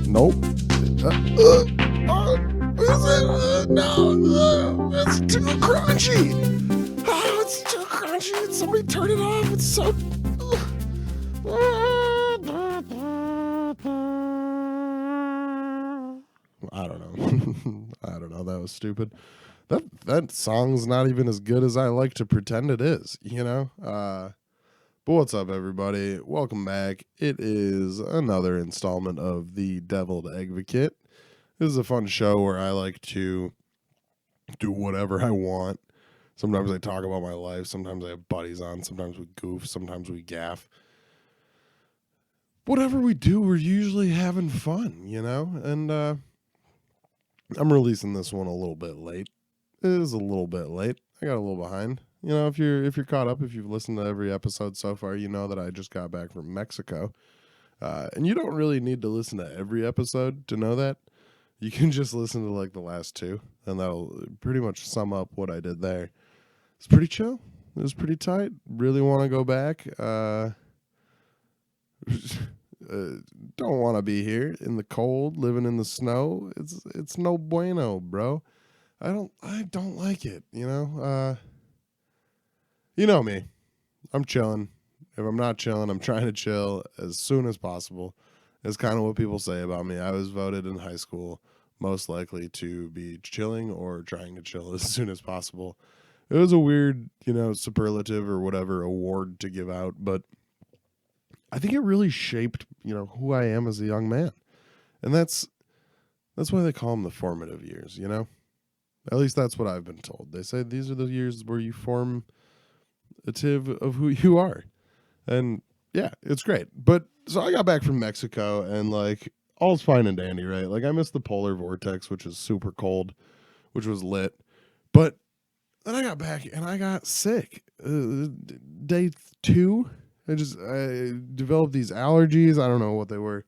Nope. No, it's too crunchy. Oh, it's too crunchy. Somebody turn it off. It's so. I don't know. I don't know. That was stupid. That song's not even as good as I like to pretend it is, you know? But what's up, everybody? Welcome back. It is another installment of the Deviled Advocate. This is a fun show where I like to do whatever I want. Sometimes I talk about my life. Sometimes I have buddies on. Sometimes we goof. Sometimes we gaff. Whatever we do, we're usually having fun, you know? And I'm releasing this one a little bit late. It is a little bit late. I got a little behind. You know, if you're caught up, if you've listened to every episode so far, you know that I just got back from Mexico. And you don't really need to listen to every episode to know that. You can just listen to like the last two, and that'll pretty much sum up what I did there. It's pretty chill. It was pretty tight. Really want to go back. Don't want to be here in the cold, living in the snow. It's no bueno, bro. I don't like it, you know? You know me. I'm chilling. If I'm not chilling, I'm trying to chill as soon as possible. It's kind of what people say about me. I was voted in high school most likely to be chilling or trying to chill as soon as possible. It was a weird, you know, superlative or whatever award to give out, but I think it really shaped, you know, who I am as a young man. And that's why they call them the formative years, you know? At least that's what I've been told. They say these are the years where you form a tiv of who you are. And yeah, it's great. But so I got back from Mexico and like all's fine and dandy, right? Like I missed the polar vortex, which is super cold, which was lit. But then I got back and I got sick. Day 2, I developed these allergies. I don't know what they were,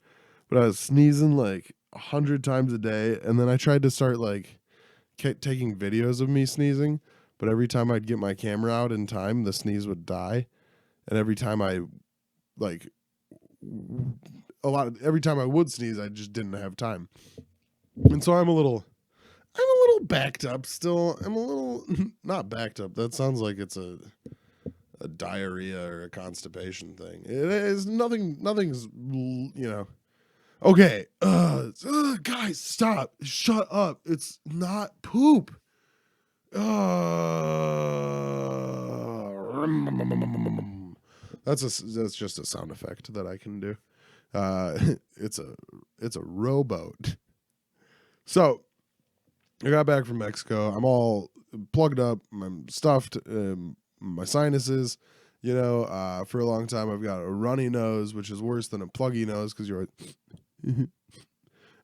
but I was sneezing like 100 times a day. And then I tried to start like taking videos of me sneezing, but every time I'd get my camera out in time, the sneeze would die. And every time I every time I would sneeze, I just didn't have time. And so I'm a little backed up still. I'm a little not backed up. That sounds like it's a diarrhea or a constipation thing. It is nothing's, you know. Okay, guys, stop. Shut up. It's not poop. That's just a sound effect that I can do. It's a rowboat. So I got back from Mexico. I'm all plugged up. I'm stuffed. My sinuses. You know, for a long time I've got a runny nose, which is worse than a pluggy nose because you're. And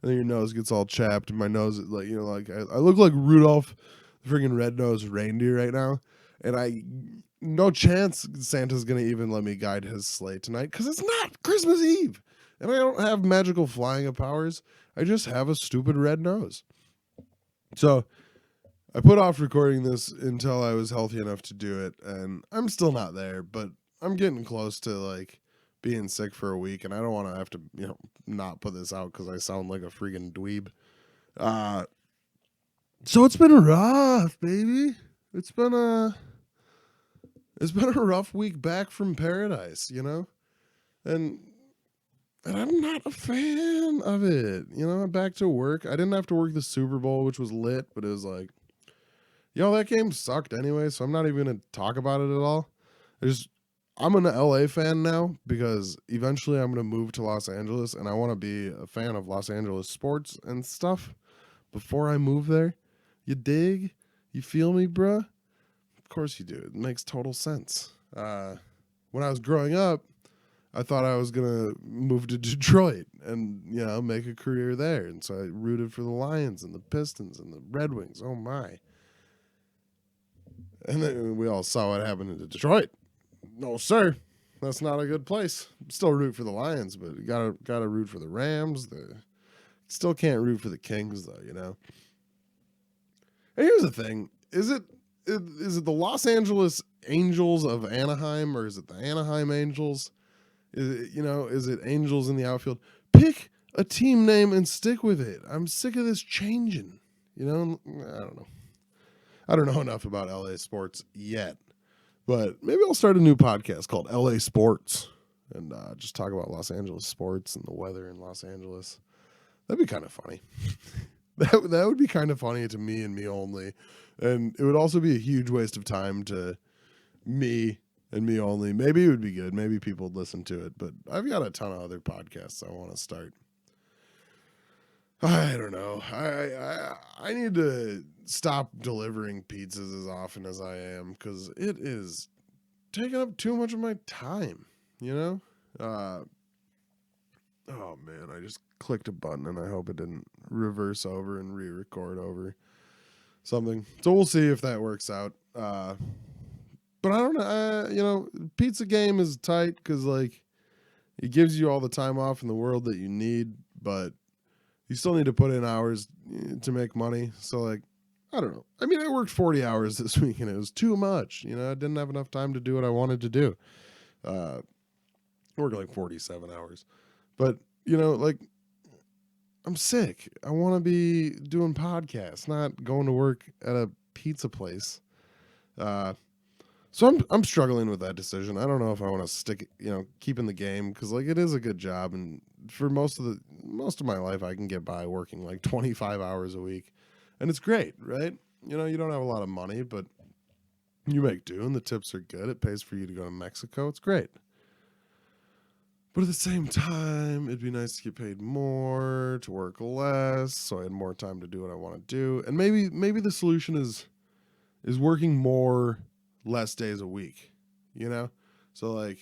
then your nose gets all chapped. And my nose, like, you know, like I look like Rudolph, the freaking red-nosed reindeer right now. And no chance Santa's gonna even let me guide his sleigh tonight because it's not Christmas Eve, and I don't have magical flying powers. I just have a stupid red nose. So I put off recording this until I was healthy enough to do it, and I'm still not there, but I'm getting close to like being sick for a week, and I don't want to have to, you know, not put this out because I sound like a freaking dweeb. So it's been rough, baby. It's been a rough week back from paradise, you know, and I'm not a fan of it. You know, I'm back to work. I didn't have to work the Super Bowl, which was lit, but it was like, yo, that game sucked anyway, so I'm not even gonna talk about it at all. I'm an LA fan now because eventually I'm gonna move to Los Angeles, and I want to be a fan of Los Angeles sports and stuff before I move there. You dig? You feel me, bruh? Of course you do. It makes total sense. When I was growing up, I thought I was going to move to Detroit and, you know, make a career there. And so I rooted for the Lions and the Pistons and the Red Wings. Oh, my. And then we all saw what happened in Detroit. No, sir. That's not a good place. Still root for the Lions, but you gotta root for the Rams. Still can't root for the Kings, though, you know. And here's the thing: is it the Los Angeles Angels of Anaheim, or is it the Anaheim Angels? Is it Angels in the outfield? Pick a team name and stick with it. I'm sick of this changing. I don't know. I don't know enough about LA sports yet, but maybe I'll start a new podcast called LA Sports and just talk about Los Angeles sports and the weather in Los Angeles. That'd be kind of funny. That would be kind of funny to me and me only. And it would also be a huge waste of time to me and me only. Maybe it would be good. Maybe people would listen to it. But I've got a ton of other podcasts I want to start. I don't know. I need to stop delivering pizzas as often as I am because it is taking up too much of my time, Oh, man, I just clicked a button and I hope it didn't reverse over and re-record over something. So we'll see if that works out. But I don't know. Pizza game is tight because, it gives you all the time off in the world that you need, but you still need to put in hours to make money. So, I don't know. I mean, I worked 40 hours this week and it was too much. I didn't have enough time to do what I wanted to do. I worked 47 hours. But, I'm sick. I want to be doing podcasts, not going to work at a pizza place. So I'm struggling with that decision. I don't know if I want to stick, keep in the game because it is a good job, and for most of my life I can get by working 25 hours a week, and it's great, right? You don't have a lot of money, but you make do, and the tips are good. It pays for you to go to Mexico. It's great. But at the same time, it'd be nice to get paid more, to work less, so I had more time to do what I want to do. And maybe the solution is working more, less days a week, So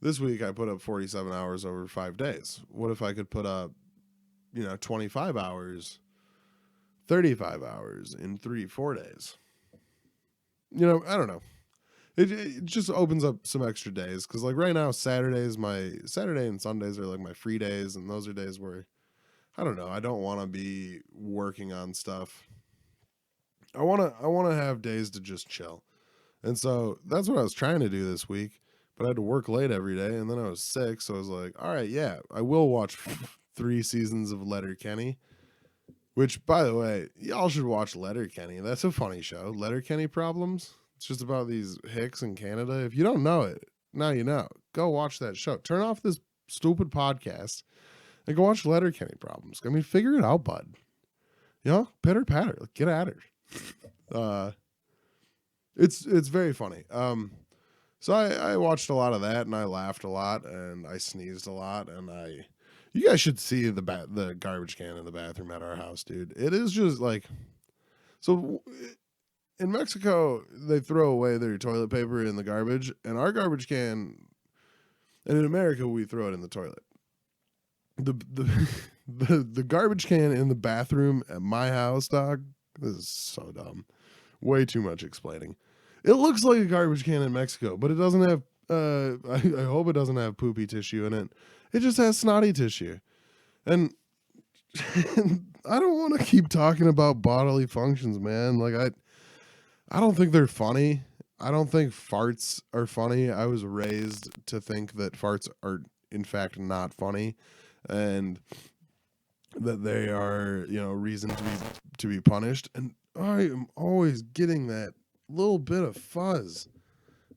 this week I put up 47 hours over 5 days. What if I could put up, 25 hours, 35 hours in 3-4 days? I don't know. It just opens up some extra days because right now Saturday and Sundays are my free days, and those are days where I don't know, I don't want to be working on stuff. I want to have days to just chill. And so that's what I was trying to do this week, but I had to work late every day, and then I was sick, so I was like, all right, yeah, I will watch 3 seasons of Letterkenny, which, by the way, y'all should watch Letterkenny. That's a funny show. Letterkenny Problems. It's just about these hicks in Canada. If you don't know it, now you know. Go watch that show. Turn off this stupid podcast and go watch Letterkenny Problems. I mean, figure it out, bud. Pitter patter. Get at her. It's very funny. So I watched a lot of that, and I laughed a lot, and I sneezed a lot, and you guys should see the garbage can in the bathroom at our house, dude. It is just so in Mexico, they throw away their toilet paper in the garbage, and our garbage can, and in America, we throw it in the toilet. The garbage can in the bathroom at my house, dog, this is so dumb. Way too much explaining. It looks like a garbage can in Mexico, but it doesn't have, I hope it doesn't have poopy tissue in it. It just has snotty tissue. And I don't want to keep talking about bodily functions, man. I don't think they're funny. I don't think farts are funny. I was raised to think that farts are, in fact, not funny, and that they are, reason to be punished. And I am always getting that little bit of fuzz.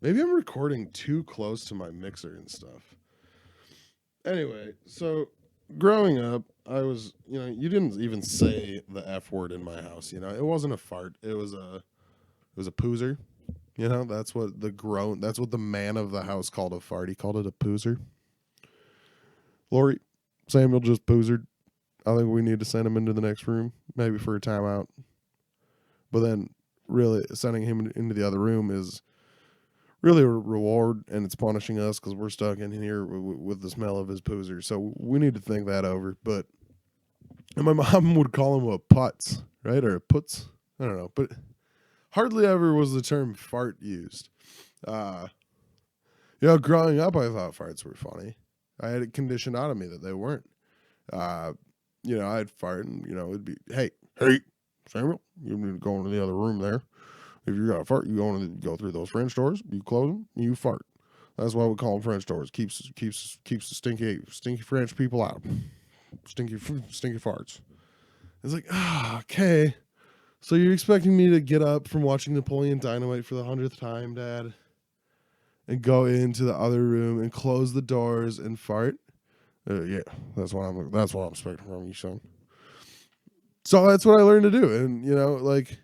Maybe I'm recording too close to my mixer and stuff. Anyway, so growing up, I was, you didn't even say the F word in my house. It wasn't a fart. It was a poozer. That's what the man of the house called a fart. He called it a poozer. Lori, Samuel just poozered. I think we need to send him into the next room, maybe for a timeout. But then, really, sending him into the other room is really a reward, and it's punishing us because we're stuck in here with the smell of his poozer. So we need to think that over. And my mom would call him a putz, right? Or a putz. I don't know. But hardly ever was the term fart used. Growing up, I thought farts were funny. I had it conditioned out of me that they weren't. I'd fart and, it'd be, hey, Samuel, you need to go into the other room there. If you got a fart, you go through those French doors, you close them, you fart. That's why we call them French doors. Keeps the stinky French people out. Stinky farts. It's like, okay. So you're expecting me to get up from watching Napoleon Dynamite for the 100th time, Dad, and go into the other room and close the doors and fart? Yeah, that's what I'm expecting from you, son. So that's what I learned to do, and like,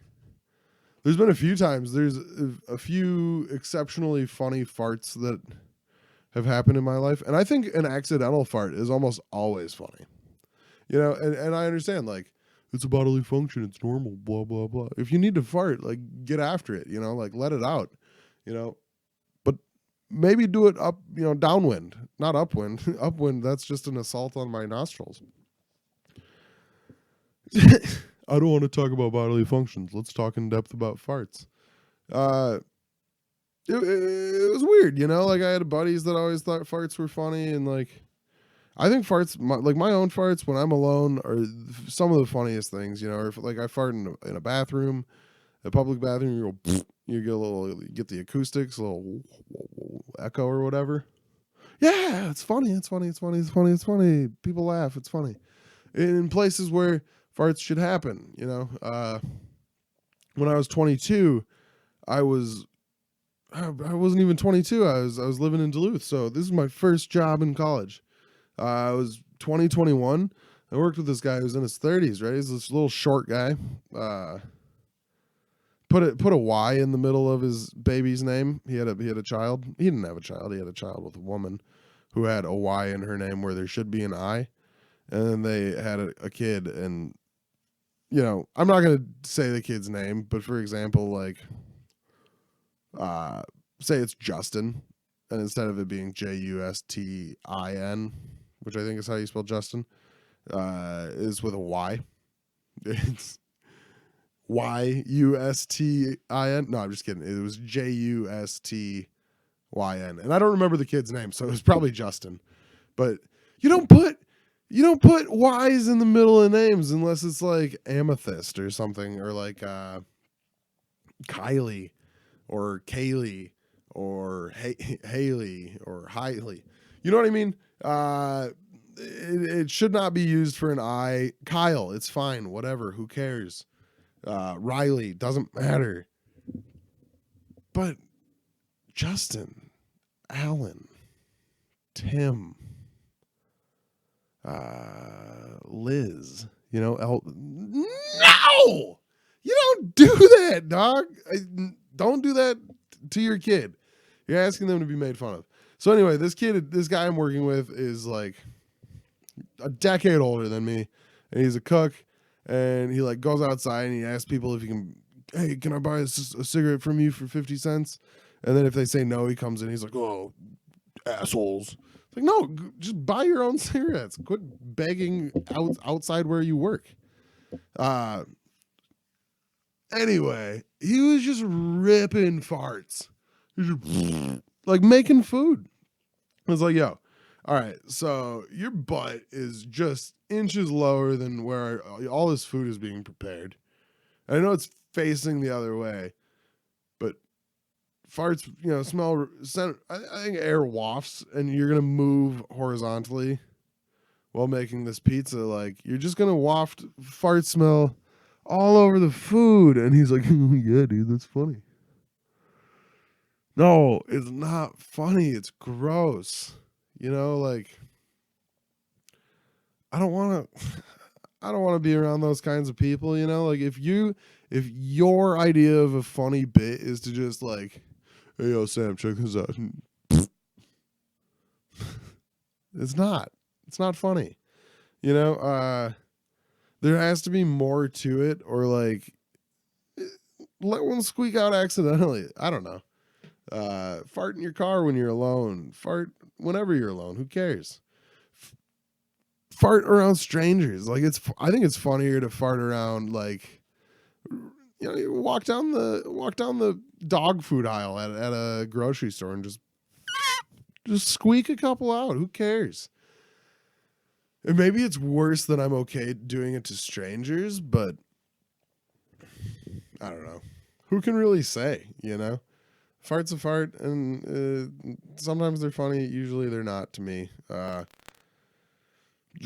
there's been a few times. There's a few exceptionally funny farts that have happened in my life, and I think an accidental fart is almost always funny. And I understand, like, it's a bodily function, it's normal, blah blah blah. If you need to fart, like, get after it, like, let it out, but maybe do it up, downwind, not upwind. Upwind, that's just an assault on my nostrils. I don't want to talk about bodily functions. Let's talk in depth about farts. It was weird, like, I had buddies that always thought farts were funny, and like, I think farts, my own farts when I'm alone, are some of the funniest things, or if, like, I fart in a bathroom, a public bathroom, you get the acoustics, a little echo or whatever. Yeah, it's funny. People laugh. It's funny. In places where farts should happen, when I was 22, I wasn't even 22. I was living in Duluth. So this is my first job in college. I was 21. I worked with this guy who's in his 30s, right? He's this little short guy. Put a Y in the middle of his baby's name. He had a child. He didn't have a child. He had a child with a woman who had a Y in her name where there should be an I. And then they had a kid, and I'm not gonna say the kid's name, but for example, like, say it's Justin, and instead of it being Justin, which I think is how you spell Justin, is with a Y. It's Justin. No, I'm just kidding. It was Justyn, and I don't remember the kid's name, so it was probably Justin. But you don't put Y's in the middle of names unless it's like Amethyst or something, or like Kylie or Kaylee or Haley or Hiley. You know what I mean? It should not be used for an I. Kyle, it's fine. Whatever. Who cares? Riley, doesn't matter. But Justin, Alan, Tim, Liz, no, you don't do that, dog. Don't do that to your kid. You're asking them to be made fun of. So anyway, this guy I'm working with is like a decade older than me, and he's a cook, and he like goes outside and he asks people if he can, hey, can I buy a cigarette from you for 50 cents? And then if they say no, he comes in, he's like, oh, assholes. It's like, no, just buy your own cigarettes. Quit begging outside where you work. Anyway, he was just ripping farts. He was just like making food. I was like, yo, all right, so your butt is just inches lower than where all this food is being prepared. I know it's facing the other way, but farts, smell. I think air wafts, and you're gonna move horizontally while making this pizza. Like, you're just gonna waft fart smell all over the food. And he's like, yeah, dude, that's funny. No, it's not funny. It's gross. Like, I don't want to be around those kinds of people, like, if your idea of a funny bit is to just like, hey, yo, Sam, check this out. It's not funny. There has to be more to it, or like, let one squeak out accidentally. I don't know. Fart in your car when you're alone. Fart whenever you're alone. Who cares? Fart around strangers. Like, I think it's funnier to fart around, like, you walk down the dog food aisle at a grocery store and just squeak a couple out. Who cares? And maybe it's worse that I'm okay doing it to strangers, but I don't know. Who can really say, you know? Fart's a fart, and sometimes they're funny. Usually they're not to me. You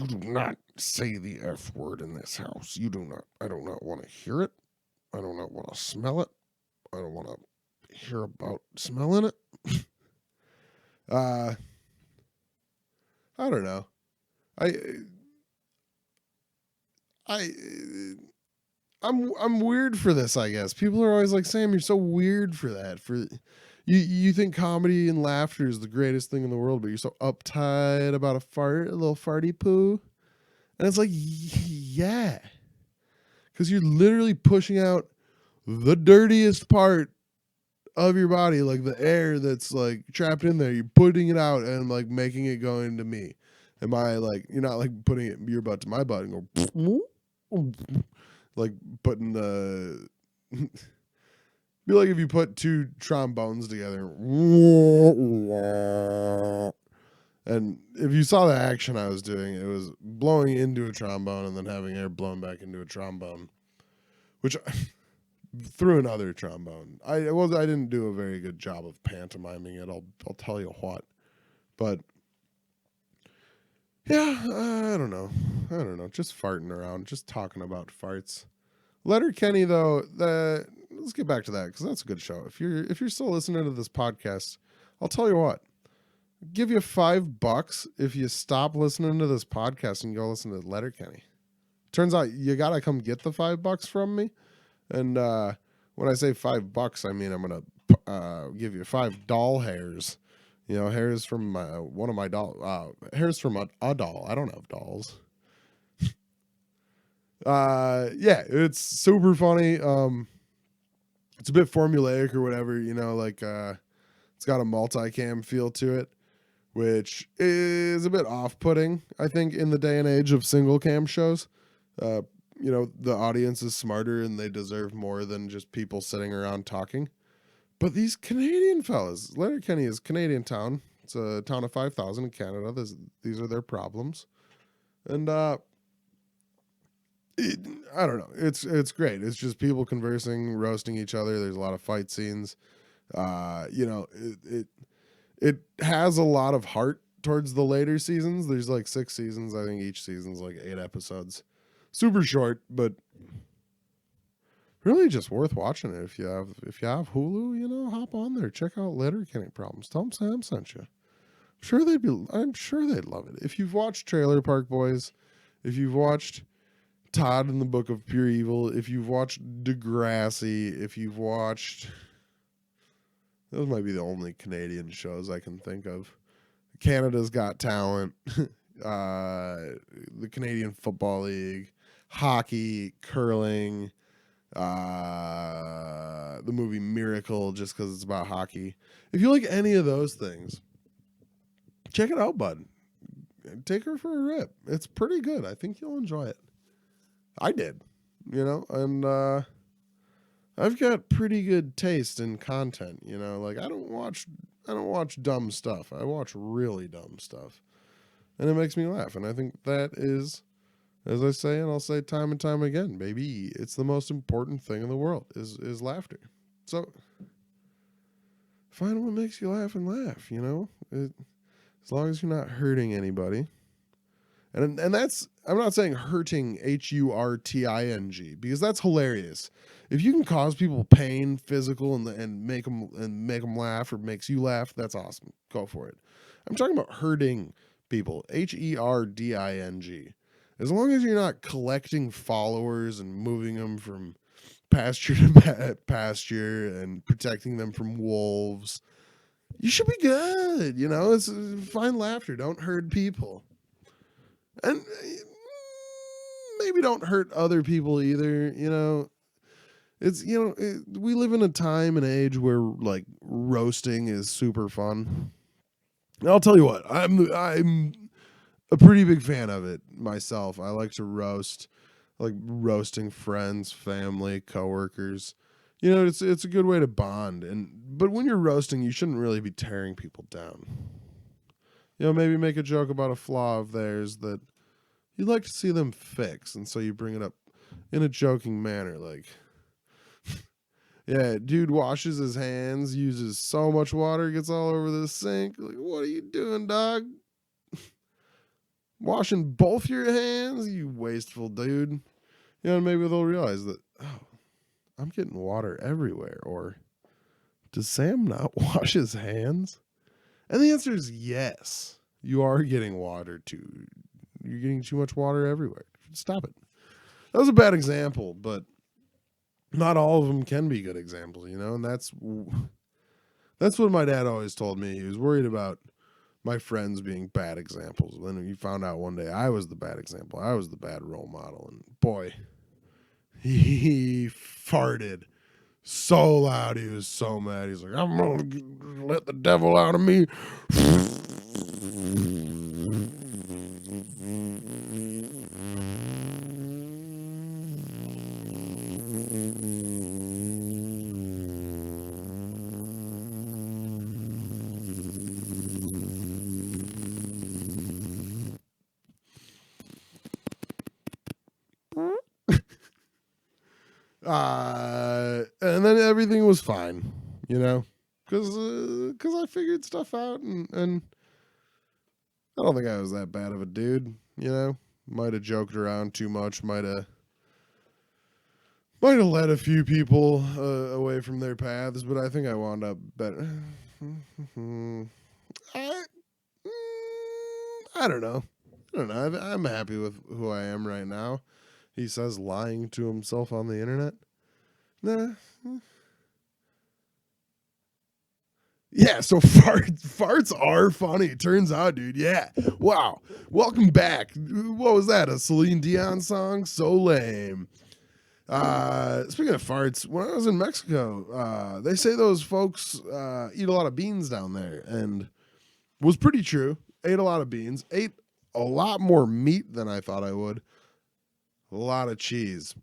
do not say the F word in this house. You do not. I do not want to hear it. I do not want to smell it. I don't want to hear about smelling it. I don't know. I I I'm weird for this, I guess. People are always like, Sam, you're so weird for that. For you think comedy and laughter is the greatest thing in the world, but you're so uptight about a fart, a little farty poo. And it's like, yeah. Because you're literally pushing out the dirtiest part of your body, like the air that's like trapped in there. You're putting it out and like making it go into me. Am I like, you're not like putting it your butt to my butt and go like putting the be like if you put two trombones together. And if you saw the action I was doing, it was blowing into a trombone and then having air blown back into a trombone, which through another trombone. I didn't do a very good job of pantomiming it. I'll tell you what, but yeah, I don't know. Just farting around, just talking about farts. Letterkenny though, let's get back to that because that's a good show. If you're still listening to this podcast, I'll tell you what. Give you $5 if you stop listening to this podcast and go listen to Letterkenny. Turns out you gotta come get the $5 from me. And when I say $5, I mean I'm gonna give you 5 doll hairs. You know, hairs from one of my hairs from a doll. I don't have dolls. Yeah, it's super funny. It's a bit formulaic or whatever, you know, like it's got a multicam feel to it, which is a bit off-putting, I think, in the day and age of single cam shows. You know, the audience is smarter and they deserve more than just people sitting around talking. But these Canadian fellas, Letterkenny is a Canadian town. It's a town of 5,000 in Canada. These are their problems. And I don't know. It's great. It's just people conversing, roasting each other. There's a lot of fight scenes. You know, it has a lot of heart towards the later seasons. There's like 6 seasons. I think each season's like 8 episodes. Super short, but really just worth watching it. If you have Hulu, you know, hop on there, check out Letterkenny Problems. Tell them Sam sent you. I'm sure they'd love it. If you've watched Trailer Park Boys, if you've watched Todd in the Book of Pure Evil, if you've watched Degrassi, if you've watched, those might be the only Canadian shows I can think of. Canada's Got Talent, the Canadian Football League, hockey, curling, the movie Miracle, just because it's about hockey. If you like any of those things, check it out, bud. Take her for a rip. It's pretty good. I think you'll enjoy it. I did, you know, and I've got pretty good taste in content, you know. Like I don't watch dumb stuff. I watch really dumb stuff. And it makes me laugh, and I think that is, as I say, and I'll say time and time again, baby, it's the most important thing in the world is laughter. So find what makes you laugh and laugh, you know? As long as you're not hurting anybody. And that's, I'm not saying hurting, HURTING, because that's hilarious. If you can cause people pain, physical, and make them laugh, or makes you laugh, that's awesome. Go for it. I'm talking about hurting people, HERDING. As long as you're not collecting followers and moving them from pasture to pasture and protecting them from wolves, you should be good. You know, it's find laughter. Don't hurt people. And maybe don't hurt other people either. You know, it's, you know, we live in a time and age where like roasting is super fun. And I'll tell you what, I'm a pretty big fan of it myself. I like to roast. I like roasting friends, family, coworkers. You know, it's a good way to bond. But when you're roasting, you shouldn't really be tearing people down. You know, maybe make a joke about a flaw of theirs that you'd like to see them fix, and so you bring it up in a joking manner, like, Yeah, dude washes his hands, uses so much water, gets all over the sink. Like, what are you doing, dog? Washing both your hands, you wasteful dude. You know, maybe they'll realize that, oh, I'm getting water everywhere. Or does Sam not wash his hands? And the answer is yes. You are getting water too. You're getting too much water everywhere. Stop it. That was a bad example, but not all of them can be good examples, you know? And that's what my dad always told me. He was worried about my friends being bad examples. Then he found out one day I was the bad example. I was the bad role model. And boy, he farted so loud. He was so mad. He's like, I'm going to let the devil out of me. And then everything was fine, you know, because I figured stuff out, and I don't think I was that bad of a dude, you know. Might have joked around too much, might have led a few people away from their paths, but I think I wound up better. I don't know. I'm happy with who I am right now. He says lying to himself on the internet. Nah. Yeah, so farts are funny. Turns out, dude. Yeah. Wow. Welcome back. What was that? A Celine Dion song? So lame. Speaking of farts, when I was in Mexico, they say those folks eat a lot of beans down there, and was pretty true. Ate a lot of beans. Ate a lot more meat than I thought I would. A lot of cheese.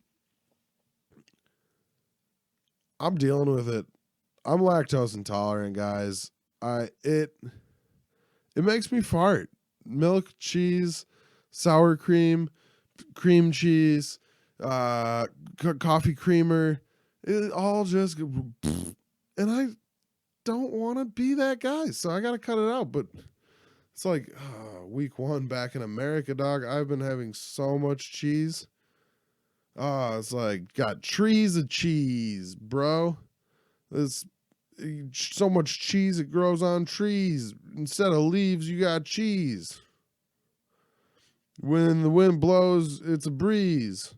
I'm dealing with it. I'm lactose intolerant, guys. It makes me fart. Milk, cheese, sour cream, cream cheese, coffee creamer. It all just, and I don't want to be that guy, so I got to cut it out. But it's like week 1 back in America, dog. I've been having so much cheese. It's like got trees of cheese, bro. There's so much cheese it grows on trees. Instead of leaves, you got cheese. When the wind blows, it's a breeze.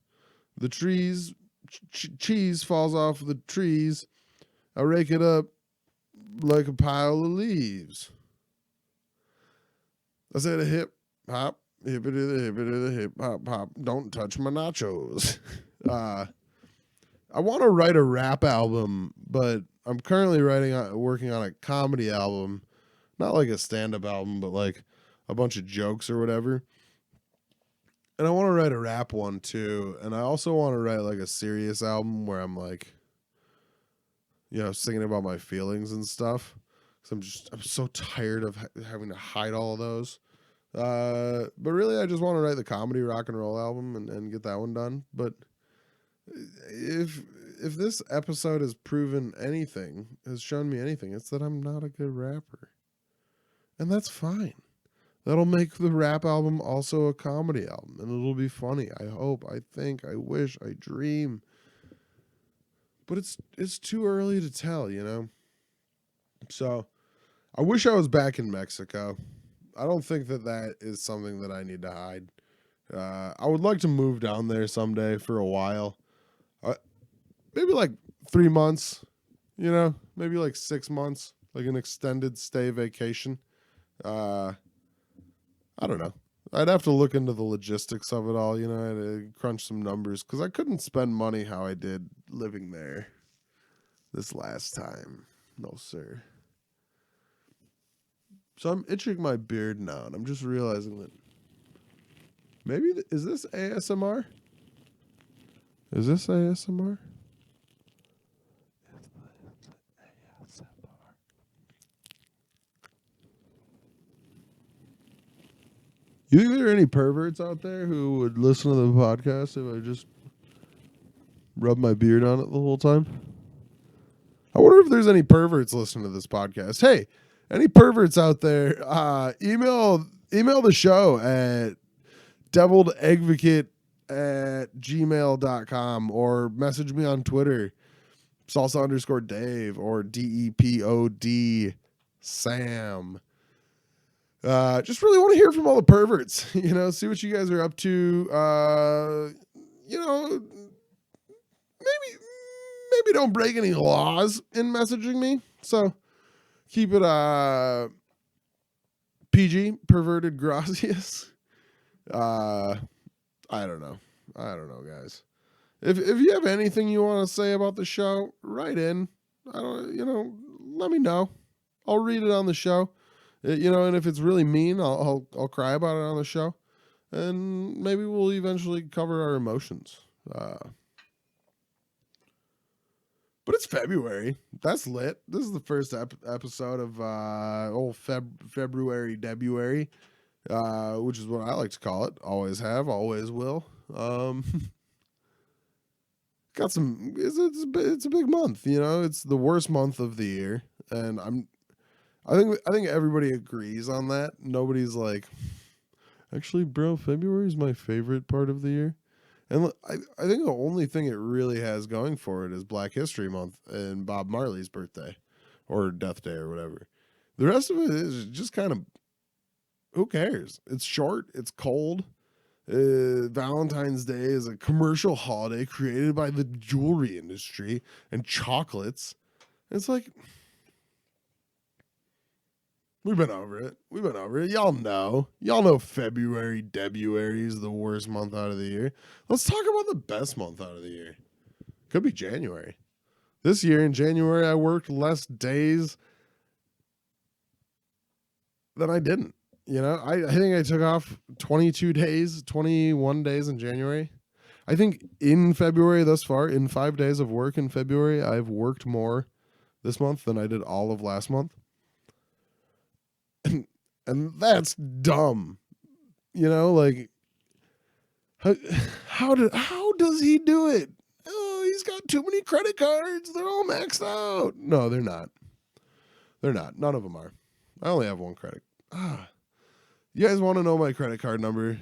The trees, cheese falls off the trees. I rake it up like a pile of leaves. I said a hip hop, hippity the hip hop hop. Don't touch my nachos. I want to write a rap album, but I'm currently working on a comedy album, not like a stand-up album, but like a bunch of jokes or whatever. And I want to write a rap one too, and I also want to write like a serious album where I'm like, you know, singing about my feelings and stuff. Cause I'm so tired of having to hide all of those. But really, I just want to write the comedy rock and roll album and get that one done. But if this episode has proven anything, has shown me anything, it's that I'm not a good rapper. And that's fine. That'll make the rap album also a comedy album, and it'll be funny. I hope, I think, I wish, I dream. But it's too early to tell, you know? So, I wish I was back in Mexico. I don't think that is something that I need to hide. I would like to move down there someday for a while. Maybe like 3 months, you know? Maybe like 6 months, like an extended stay vacation. I don't know. I'd have to look into the logistics of it all, you know, I had to crunch some numbers because I couldn't spend money how I did living there this last time. No, sir. So I'm itching my beard now, and I'm just realizing that maybe, is this ASMR? Is this ASMR? You think there are any perverts out there who would listen to the podcast if I just rub my beard on it the whole time? I wonder if there's any perverts listening to this podcast. Hey, any perverts out there, email the show at deviledagadvocate@gmail.com or message me on Twitter, salsa_Dave or DEPOD Sam. Just really want to hear from all the perverts, see what you guys are up to. Maybe don't break any laws in messaging me. So keep it PG, perverted gracias. I don't know, guys. If you have anything you want to say about the show, write in. Let me know. I'll read it on the show. And if it's really mean, I'll cry about it on the show, and maybe we'll eventually cover our emotions. But it's February. That's lit. This is the first episode of February, which is what I like to call it. Always have, always will. Got some. It's a big month. It's the worst month of the year, and I think everybody agrees on that. Nobody's like, actually, bro, February is my favorite part of the year. And I think the only thing it really has going for it is Black History Month and Bob Marley's birthday or death day or whatever. The rest of it is just kind of, who cares? It's short. It's cold. Valentine's Day is a commercial holiday created by the jewelry industry and chocolates. It's like, we've been over it. Y'all know February is the worst month out of the year. Let's talk about the best month out of the year. Could be January. This year in January, I worked less days than I didn't. I think I took off 21 days in January. I think in February thus far, in 5 days of work in February, I've worked more this month than I did all of last month. And that's dumb. Like, how does he do it? Oh, he's got too many credit cards. They're all maxed out. No, they're not. None of them are. I only have one credit. You guys want to know my credit card number?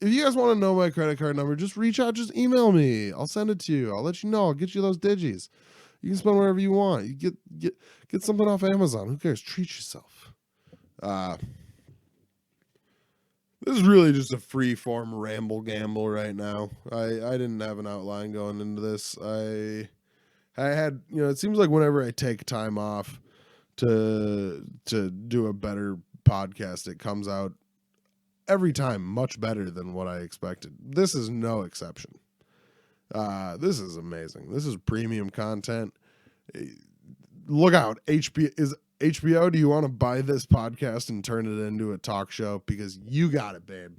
If you guys want to know my credit card number, just reach out, just email me. I'll send it to you. I'll let you know. I'll get you those digis. You can spend whatever you want. You get something off Amazon. Who cares? Treat yourself. This is really just a free form ramble gamble right now. I didn't have an outline going into this. I had, it seems like whenever I take time off to do a better podcast, it comes out every time much better than what I expected. This is no exception. This is amazing. This is premium content. Look out. HBO, do you want to buy this podcast and turn it into a talk show? Because you got it, babe.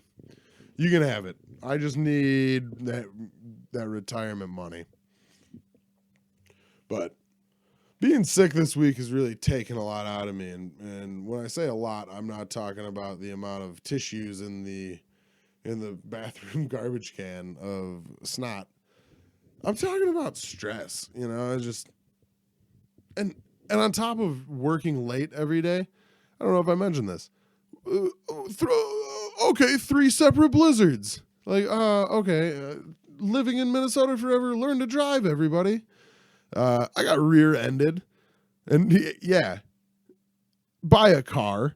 You can have it. I just need that retirement money. But being sick this week has really taken a lot out of me. And when I say a lot, I'm not talking about the amount of tissues in the bathroom garbage can of snot. I'm talking about stress, and on top of working late every day, I don't know if I mentioned this. 3 separate blizzards. Like, living in Minnesota forever, learn to drive, everybody. I got rear-ended. And, yeah, buy a car.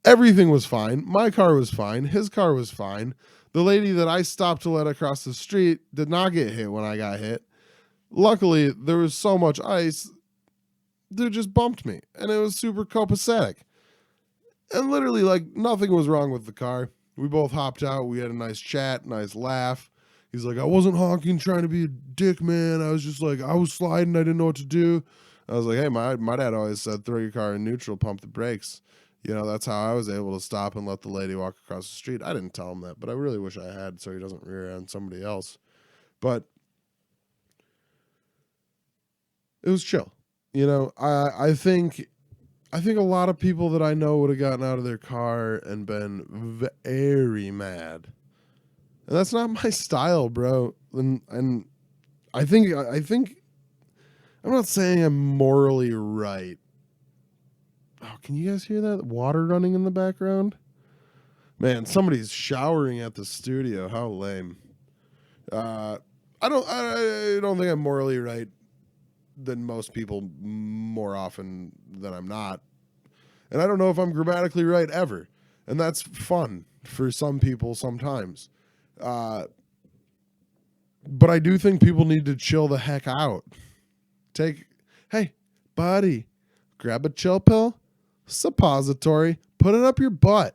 Everything was fine. My car was fine. His car was fine. The lady that I stopped to let across the street did not get hit when I got hit. Luckily, there was so much ice, dude just bumped me, and it was super copacetic. And literally, like, nothing was wrong with the car. We both hopped out. We had a nice chat, nice laugh. He's like, I wasn't honking, trying to be a dick, man. I was just like, I was sliding. I didn't know what to do. I was like, hey, my dad always said, throw your car in neutral, pump the brakes. That's how I was able to stop and let the lady walk across the street. I didn't tell him that, but I really wish I had so he doesn't rear end somebody else. But it was chill. I think a lot of people that I know would have gotten out of their car and been very mad And that's not my style, bro. And I think I'm not saying I'm morally right. Oh, can you guys hear that water running in the background? Man, somebody's showering at the studio. How lame. Uh, I don't think I'm morally right than most people more often than I'm not. And I don't know if I'm grammatically right ever. And that's fun for some people sometimes. But I do think people need to chill the heck out. Hey, buddy, grab a chill pill, suppository, put it up your butt.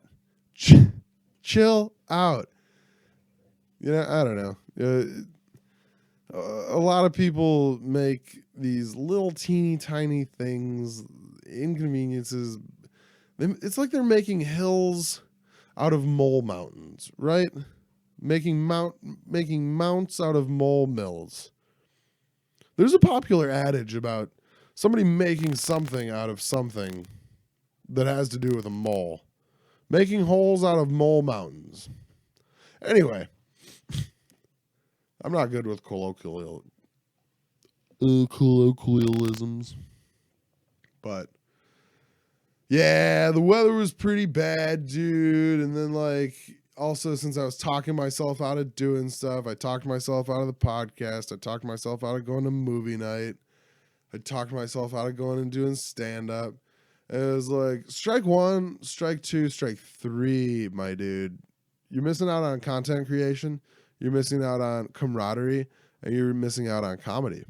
Chill out. You know, I don't know. A lot of people make these little teeny tiny things, inconveniences. It's like they're making hills out of mole mountains, right? Making mounts out of mole mills. There's a popular adage about somebody making something out of something that has to do with a mole. Making holes out of mole mountains. Anyway, I'm not good with colloquialisms. But yeah, the weather was pretty bad, dude. And then, like, also, since I was talking myself out of doing stuff, I talked myself out of the podcast. I talked myself out of going to movie night. I talked myself out of going and doing stand-up. And it was like, strike one, strike two, strike three, my dude. You're missing out on content creation. You're missing out on camaraderie. And you're missing out on comedy.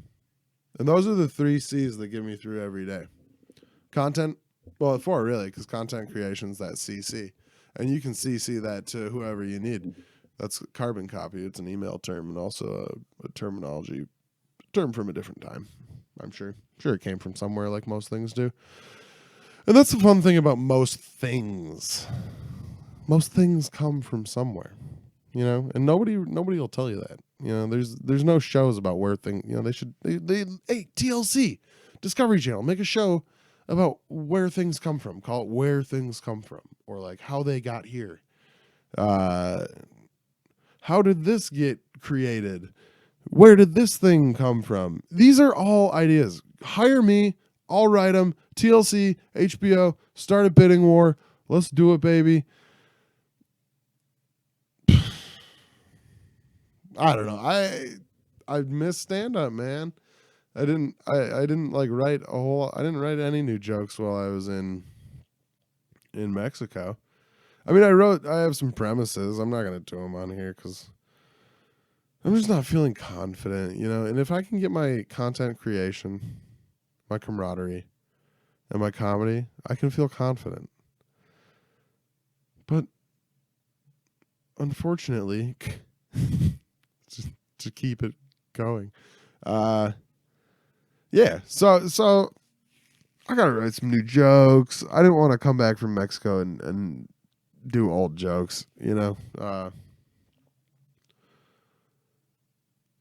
And those are the 3 C's that get me through every day. Content, well, 4 really, because content creation's that CC. And you can CC that to whoever you need. That's carbon copy. It's an email term and also a terminology term from a different time. I'm sure. Sure it came from somewhere like most things do. And that's the fun thing about most things. Most things come from somewhere, you know, and nobody will tell you that. You know, there's no shows about where things, you know, hey, TLC, Discovery Channel, make a show about where things come from. Call it Where Things Come From, or like how they got here. How did this get created? Where did this thing come from? These are all ideas. Hire me. I'll write them. TLC, HBO, start a bidding war. Let's do it, baby. I don't know. I miss stand up, man. I didn't like write I didn't write any new jokes while I was in Mexico. I mean, I have some premises. I'm not going to do them on here cuz I'm just not feeling confident, you know. And if I can get my content creation, my camaraderie, and my comedy, I can feel confident. But unfortunately, to keep it going, yeah. So I gotta write some new jokes. I didn't want to come back from Mexico and do old jokes, you know.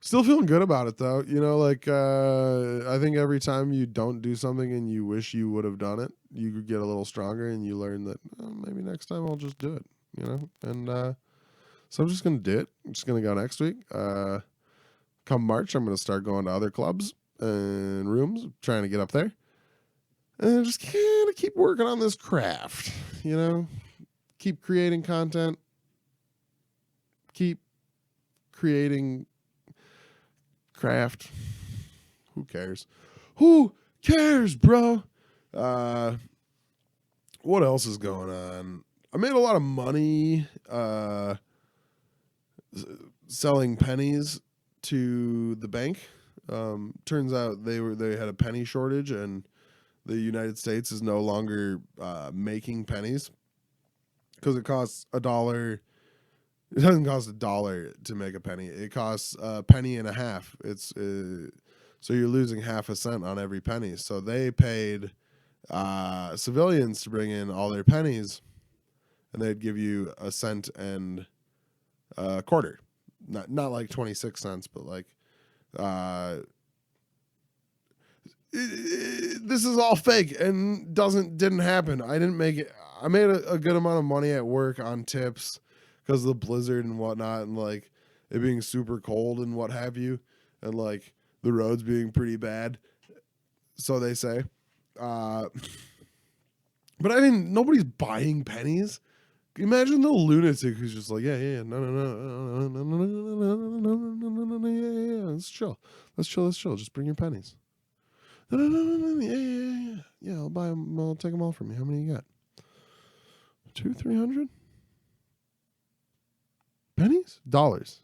Still feeling good about it though, you know. Like I think every time you don't do something and you wish you would have done it, you get a little stronger and you learn that maybe next time I'll just do it, you know. And so I'm just gonna do it. I'm just gonna go next week. Come March, I'm gonna start going to other clubs and rooms, trying to get up there, and just kind of keep working on this craft, you know. Keep creating content. Keep creating craft. Who cares? Who cares, bro? What else is going on? I made a lot of money selling pennies to the bank. Turns out they had a penny shortage, and the United States is no longer making pennies because it costs $1. It doesn't cost $1 to make a penny. It costs a penny and a half. It's so you're losing half a cent on every penny. So they paid civilians to bring in all their pennies, and they'd give you a cent and a quarter. Not like 26 cents, but like this is all fake and didn't happen. I didn't make it. I made a good amount of money at work on tips because of the blizzard and whatnot, and like it being super cold and what have you, and like the roads being pretty bad. So they say. But nobody's buying pennies. Imagine the lunatic who's just like, yeah, no, yeah, let's chill. Let's chill. Just bring your pennies. No, yeah, I'll buy them. I'll take them all from you. How many you got? 200-300 pennies? Dollars.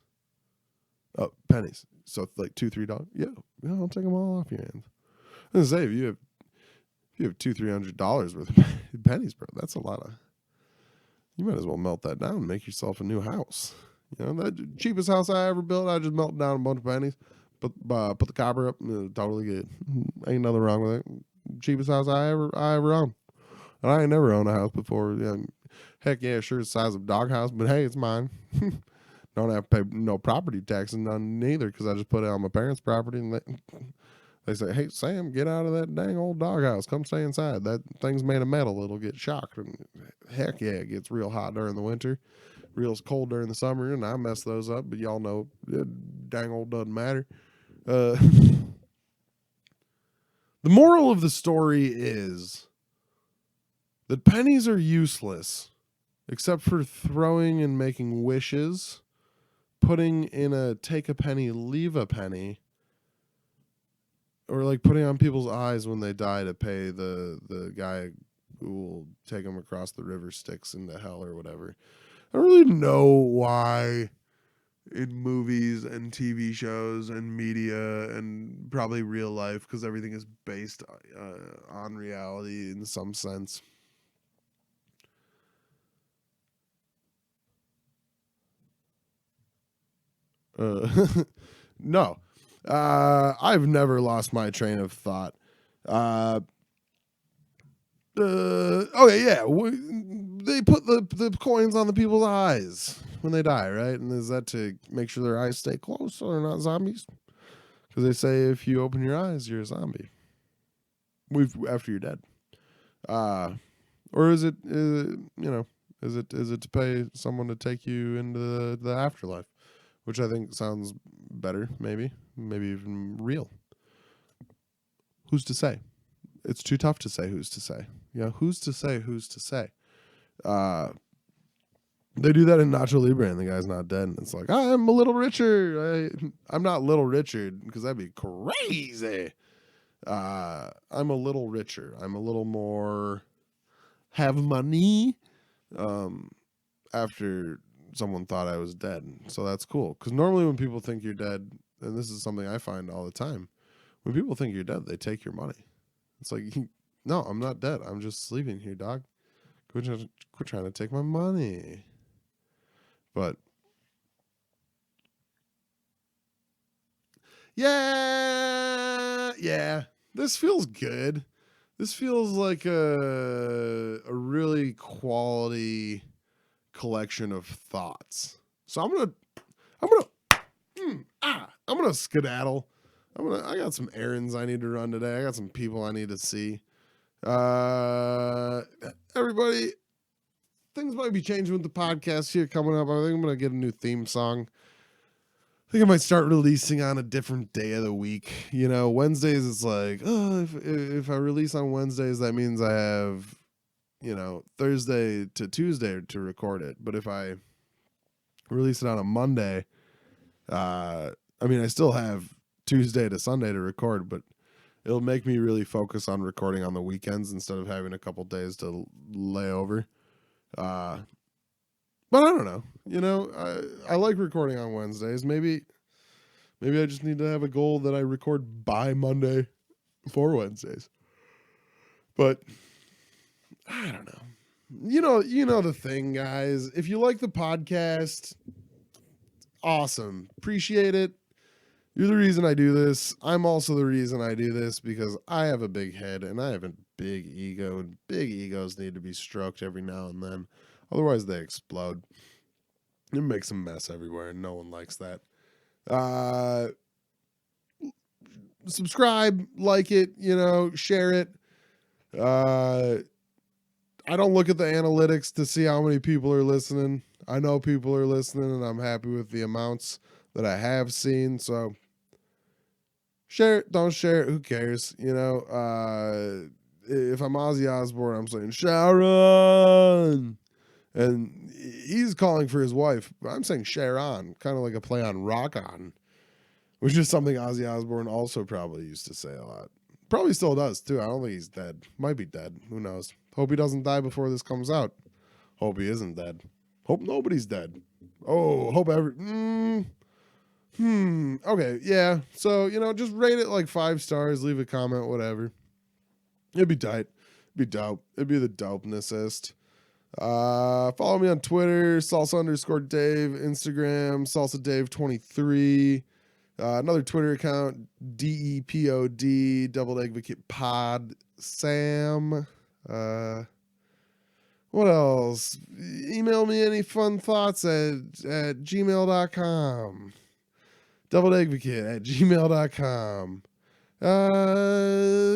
Oh, pennies. So like $2-3. Yeah, I'll take them all off your hands. I was gonna say, if you have $200-300 worth of pennies, bro, that's a lot of. You might as well melt that down and make yourself a new house. That cheapest house I ever built, I just melted down a bunch of pennies, put the copper up, totally good. Ain't nothing wrong with it. Cheapest house I ever owned. And I ain't never owned a house before. Yeah, heck yeah, sure, it's the size of a dog house, but hey, it's mine. Don't have to pay no property taxes, none neither, because I just put it on my parents' property, and they say, hey, Sam, get out of that dang old doghouse. Come stay inside. That thing's made of metal. It'll get shocked. And heck yeah, it gets real hot during the winter, real cold during the summer, and I mess those up, but y'all know it dang old doesn't matter. The moral of the story is that pennies are useless, except for throwing and making wishes, putting in a take a penny, leave a penny, or like putting on people's eyes when they die to pay the guy who will take them across the river Styx into hell or whatever. I don't really know why in movies and TV shows and media and probably real life, because everything is based on reality in some sense. No. I've never lost my train of thought. Okay, yeah. They put the coins on the people's eyes when they die, right? And is that to make sure their eyes stay closed so they're not zombies? Because they say if you open your eyes, you're a zombie. After you're dead. Or is it, is it to pay someone to take you into the afterlife? Which I think sounds better, maybe even real. Who's to say? It's too tough to say who's to say. Who's to say who's to say? They do that in Nacho Libre and the guy's not dead. And it's like, I'm a little Richard. I'm not Little Richard because that'd be crazy. I'm a little richer. I'm a little more have money after someone thought I was dead. So that's cool. Because normally when people think you're dead, and this is something I find all the time, when people think you're dead, they take your money. It's like, no, I'm not dead. I'm just sleeping here, dog. Quit trying to take my money. But yeah, this feels good. This feels like a really quality collection of thoughts. So I'm gonna skedaddle. I got some errands I need to run today. I got some people I need to see. Everybody, things might be changing with the podcast here coming up. I think I'm gonna get a new theme song. I think I might start releasing on a different day of the week. Wednesdays it's like, if I release on Wednesdays, that means I have, Thursday to Tuesday to record it. But if I release it on a Monday, I still have Tuesday to Sunday to record, but it'll make me really focus on recording on the weekends instead of having a couple days to lay over. But I don't know. I like recording on Wednesdays. Maybe I just need to have a goal that I record by Monday for Wednesdays. But I don't know. You know the thing, guys. If you like the podcast, awesome. Appreciate it. You're the reason I do this. I'm also the reason I do this because I have a big head and I have a big ego, and big egos need to be stroked every now and then. Otherwise, they explode. It makes a mess everywhere, and no one likes that. Subscribe, like it, share it. I don't look at the analytics to see how many people are listening. I know people are listening, and I'm happy with the amounts. that I have seen. So share it, don't share it, who cares? You know, if I'm Ozzy Osbourne, I'm saying Sharon. And he's calling for his wife. I'm saying Sharon, kind of like a play on rock on, which is something Ozzy Osbourne also probably used to say a lot. Probably still does, too. I don't think he's dead. Might be dead. Who knows? Hope he doesn't die before this comes out. Hope he isn't dead. Hope nobody's dead. Oh, hope okay, yeah. So, you know, just rate it like 5 stars. Leave a comment, whatever. It'd be tight. It'd be dope. It'd be the dopenessest. Follow me on Twitter, salsa_Dave, Instagram, salsadave23, another Twitter account, DEPOD, Double Advocate Pod, Sam, what else? Email me any fun thoughts at gmail.com, doubleadvocate@gmail.com.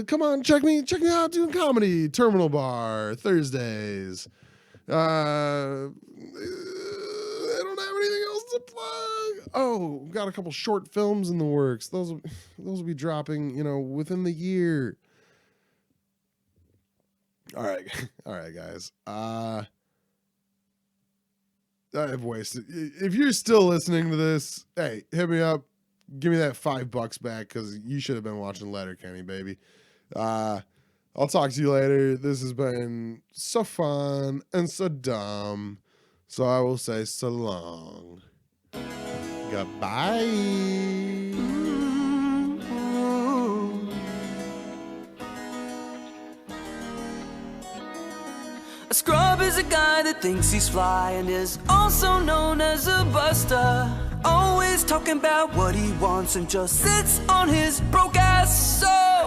Come on, check me out doing comedy, Terminal Bar, Thursdays. I don't have anything else to plug. Oh, got a couple short films in the works. Those will be dropping, you know, within the year. All right, guys. I've wasted. If you're still listening to this, hey, hit me up. Give me that $5 back because you should have been watching Letterkenny, baby. I'll talk to you later. This has been so fun and so dumb. So I will say so long. Goodbye. A scrub is a guy that thinks he's fly and is also known as a buster. Always talking about what he wants and just sits on his broke ass. So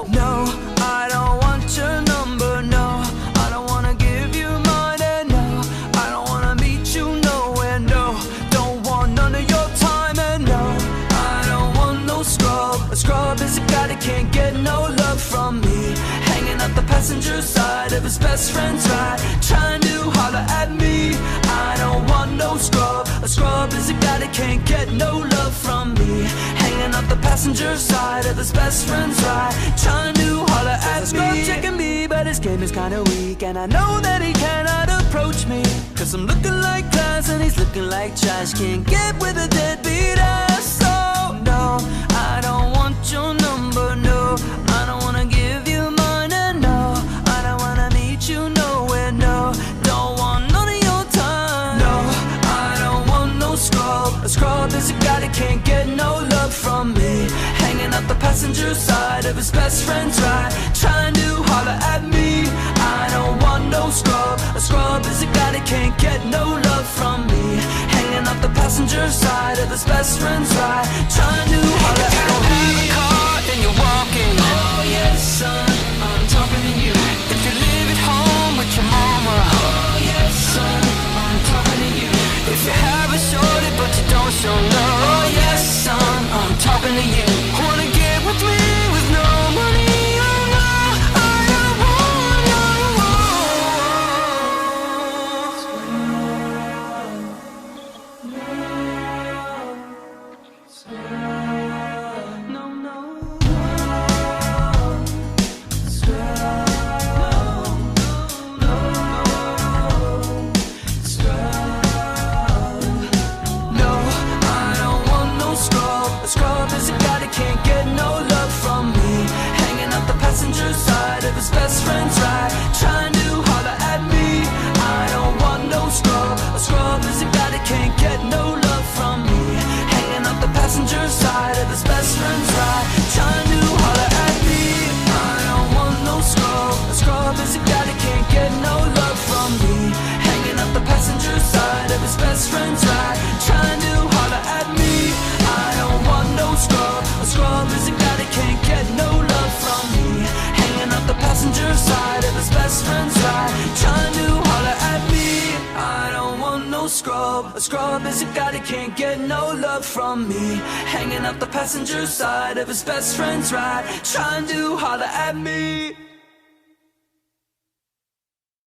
no, I don't want your number, no. I don't wanna give you mine, and no, I don't wanna meet you nowhere, no. Don't want none of your time, and no, I don't want no scrub. A scrub is a guy that can't get no love from me, hanging out the passenger side of his best friend's ride, trying to holler at me. I don't want no scrub. A scrub is a guy that can't get no love from me, hanging out the passenger side of his best friend's ride, trying to holler at me. Scrub checking me, but his game is kinda weak, and I know that he cannot approach me, cause I'm looking like class and he's looking like trash. Can't get with a deadbeat ass. So no, I don't want your number, no. I don't wanna give you mine, and no, I don't wanna meet you nowhere, no. Don't want none of your time, no. I don't want no scrub. A scrub is a guy that can't get no love from me, hanging out the passenger side of his best friend's ride, trying to holler at me. I don't want no scrub. A scrub is a guy that can't get no love from me, hanging out the passenger side of his best friend's ride, trying to holler at me. If you don't have a car, then you're walking. Oh yes, son, I'm talking to you. If you live at home with your mama. Oh yes, son, I'm talking to you. If you have a shorty but you don't show love. Oh yes, son, I'm talking to you. Wanna get with me with no money? Oh no, I don't want your no, no. A scrub is a guy that can't get no love from me, hanging out the passenger side of his best friend's ride, trying to holler at me. I don't want no scrub. A scrub is a guy that can't get no love from me, hanging out the passenger side of his best friend's ride, trying to holler at me. I don't want no scrub. A scrub is a guy that can't get no love from me, hanging out the passenger side of his best friend's ride, trying to holler at me. I don't want no scrub. A scrub is a guy that can't get no love from me, hanging out the passenger side of his best friend's ride, trying to holler at me. I don't want no scrub. A scrub is a guy that can't get no love from me, hanging out the passenger side of his best friend's ride, trying to holler at me.